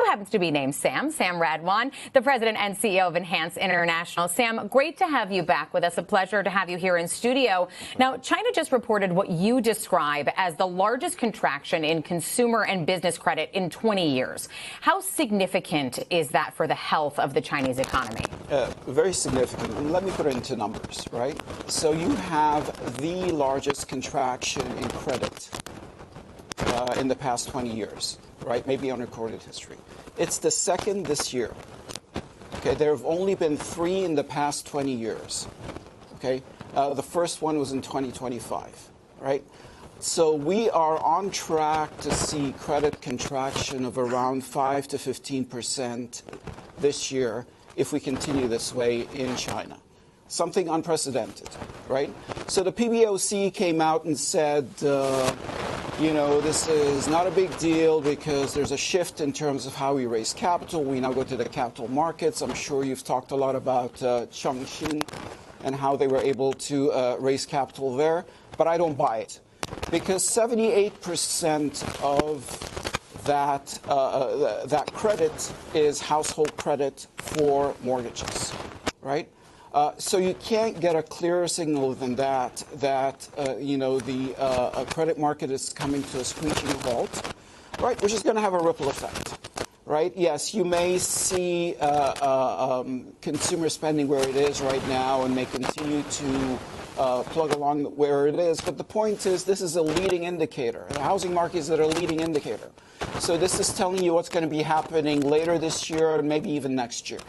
happens to be named Sam Radwan, the president and CEO of Enhance International. Sam, great to have you back with us. A pleasure to have you here in studio. Now, China just reported what you describe as the largest contraction in consumer and business credit in 20 years. How significant is that for the health of the Chinese economy? Very significant. Let me put it into numbers, right? So you have the largest contraction in credit in the past 20 years, right? Maybe on recorded history. It's the second this year. Okay, there have only been 3 in the past 20 years. Okay, the first one was in 2025, right? So we are on track to see credit contraction of around 5 to 15% this year if we continue this way in China. Something unprecedented, right? So the PBOC came out and said, this is not a big deal because there's a shift in terms of how we raise capital. We now go to the capital markets. I'm sure you've talked a lot about Chongqing and how they were able to raise capital there. But I don't buy it because 78% of that credit is household credit for mortgages, right? So you can't get a clearer signal than that the credit market is coming to a screeching halt, right, which is going to have a ripple effect, right? Yes, you may see consumer spending where it is right now and may continue to plug along where it is. But the point is this is a leading indicator. The housing market is a leading indicator. So this is telling you what's going to be happening later this year and maybe even next year.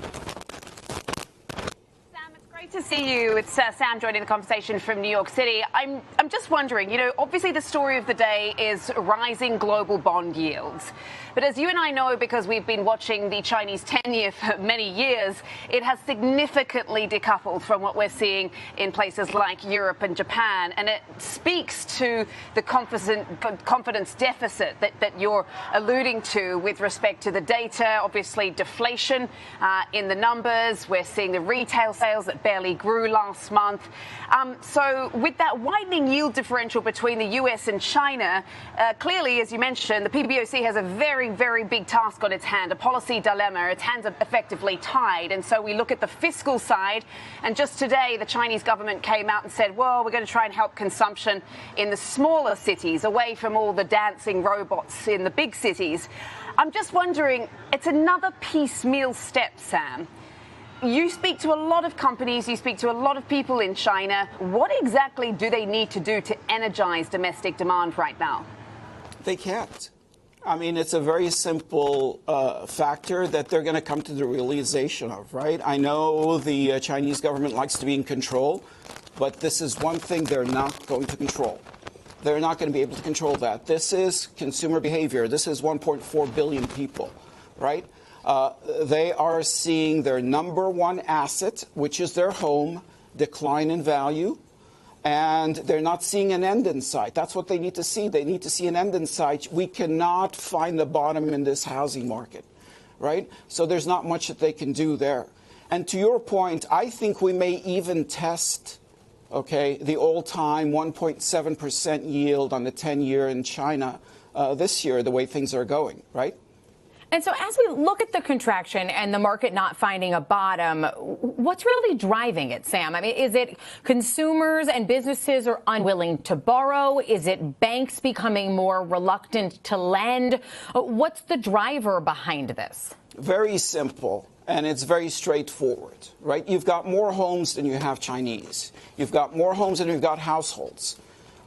To see you. It's Sam joining the conversation from New York City. I'm just wondering, obviously the story of the day is rising global bond yields. But as you and I know, because we've been watching the Chinese 10-year for many years, it has significantly decoupled from what we're seeing in places like Europe and Japan. And it speaks to the confidence deficit that you're alluding to with respect to the data. Obviously, deflation in the numbers. We're seeing the retail sales that barely grew last month. So with that widening yield differential between the US and China, clearly, as you mentioned, the PBOC has a very, very big task on its hand, a policy dilemma. Its hands are effectively tied. And so we look at the fiscal side. And just today, the Chinese government came out and said, well, we're going to try and help consumption in the smaller cities, away from all the dancing robots in the big cities. I'm just wondering, it's another piecemeal step, Sam. You speak to a lot of companies, you speak to a lot of people in China. What exactly do they need to do to energize domestic demand right now? They can't. I mean, it's a very simple factor that they're going to come to the realization of, right? I know the Chinese government likes to be in control, but this is one thing they're not going to control. They're not going to be able to control that. This is consumer behavior. This is 1.4 billion people, right? They are seeing their number one asset, which is their home, decline in value. And they're not seeing an end in sight. That's what they need to see. They need to see an end in sight. We cannot find the bottom in this housing market, right? So there's not much that they can do there. And to your point, I think we may even test, the all-time 1.7% yield on the 10-year in China this year, the way things are going, right? And so as we look at the contraction and the market not finding a bottom, what's really driving it, Sam? I mean, is it consumers and businesses are unwilling to borrow? Is it banks becoming more reluctant to lend? What's the driver behind this? Very simple. And it's very straightforward, right? You've got more homes than you have Chinese. You've got more homes than you've got households.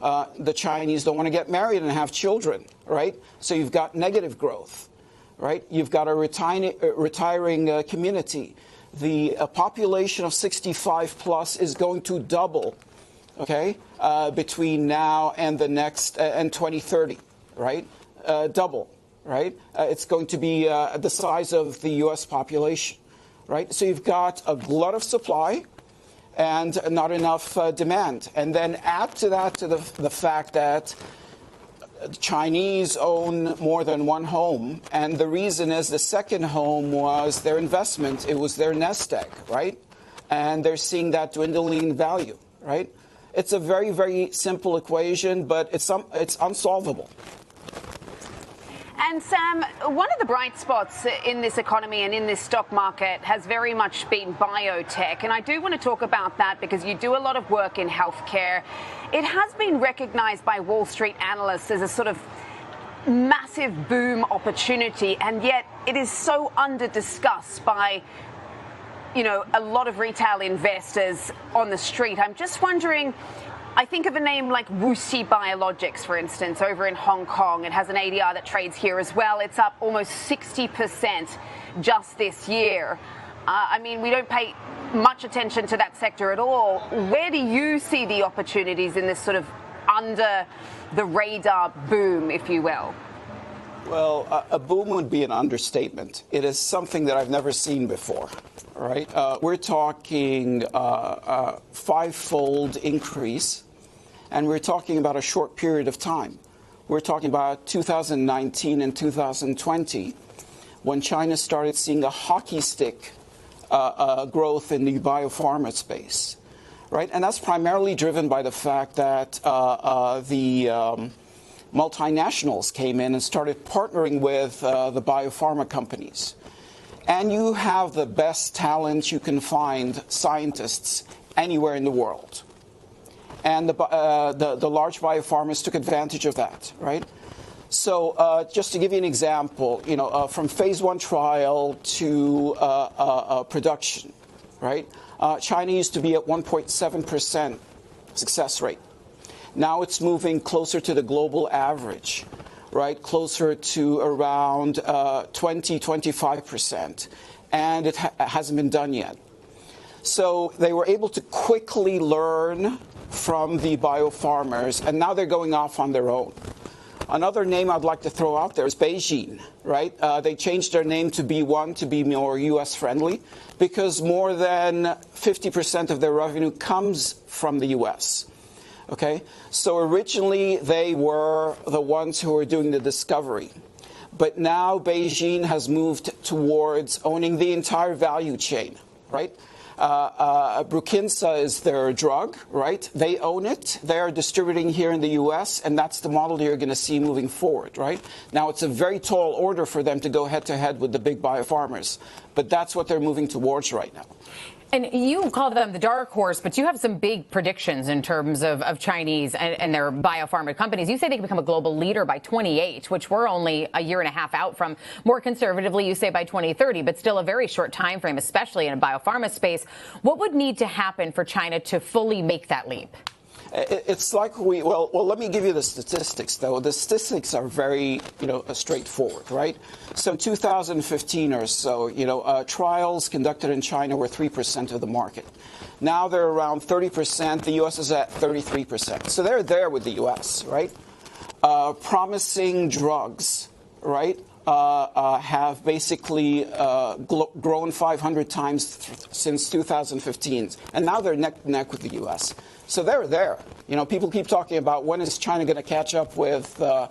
The Chinese don't want to get married and have children, right? So you've got negative growth. Right? You've got a retiring community. The population of 65 plus is going to double, between now and the next and 2030, right? Double, right? It's going to be the size of the U.S. population, right? So you've got a glut of supply and not enough demand. And then add to that the fact that Chinese own more than one home, and the reason is the second home was their investment. It was their nest egg, right? And they're seeing that dwindling in value, right? It's a very, very simple equation, but it's unsolvable. And Sam, one of the bright spots in this economy and in this stock market has very much been biotech. And I do want to talk about that because you do a lot of work in healthcare. It has been recognized by Wall Street analysts as a sort of massive boom opportunity, and yet it is so under-discussed by, a lot of retail investors on the street. I'm just wondering, I think of a name like WuXi Biologics, for instance, over in Hong Kong. It has an ADR that trades here as well. It's up almost 60% just this year. We don't pay much attention to that sector at all. Where do you see the opportunities in this sort of under the radar boom, if you will? Well, a boom would be an understatement. It is something that I've never seen before, right? We're talking five-fold increase, and we're talking about a short period of time. We're talking about 2019 and 2020, when China started seeing a hockey stick growth in the biopharma space, right? And that's primarily driven by the fact that the multinationals came in and started partnering with the biopharma companies. And you have the best talent you can find, scientists, anywhere in the world. And the large biopharmas took advantage of that, right? So just to give you an example, from phase 1 trial to production, right? China used to be at 1.7% success rate. Now it's moving closer to the global average, right? Closer to around 25%. And it hasn't been done yet. So they were able to quickly learn from the biopharmers, and now they're going off on their own. Another name I'd like to throw out there is Beijing, right? They changed their name to B1 to be more U.S. friendly because more than 50% of their revenue comes from the U.S. Okay, so originally they were the ones who were doing the discovery. But now Beijing has moved towards owning the entire value chain, right? Brukinsa is their drug, right? They own it. They are distributing here in the U.S., and that's the model you're going to see moving forward, right? Now, it's a very tall order for them to go head-to-head with the big biopharmers, but that's what they're moving towards right now. And you call them the dark horse, but you have some big predictions in terms of Chinese and their biopharma companies. You say they can become a global leader by 28, which we're only a year and a half out from. More conservatively, you say by 2030, but still a very short time frame, especially in a biopharma space. What would need to happen for China to fully make that leap? It's like well, let me give you the statistics, though. The statistics are very, straightforward, right? So in 2015 or so, trials conducted in China were 3% of the market. Now they're around 30%. The U.S. is at 33%. So they're there with the U.S., right? Promising drugs, right, have basically grown 500 times since 2015. And now they're neck to neck with the U.S. So they're there. People keep talking about when is China going to catch up with the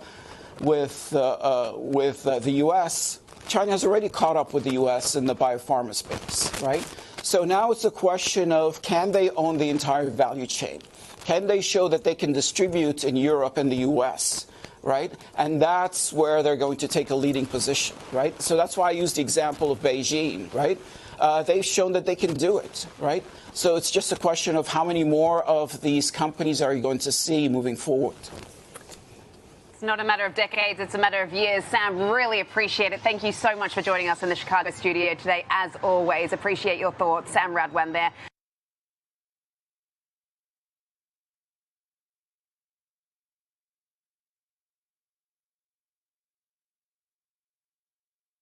U.S. China has already caught up with the U.S. in the biopharma space, right? So now it's a question of, can they own the entire value chain? Can they show that they can distribute in Europe and the U.S., right? And that's where they're going to take a leading position, right? So that's why I used the example of Beijing, right? They've shown that they can do it, right? So it's just a question of how many more of these companies are you going to see moving forward. It's not a matter of decades, it's a matter of years. Sam, really appreciate it. Thank you so much for joining us in the Chicago studio today. As always, appreciate your thoughts. Sam Radwan there.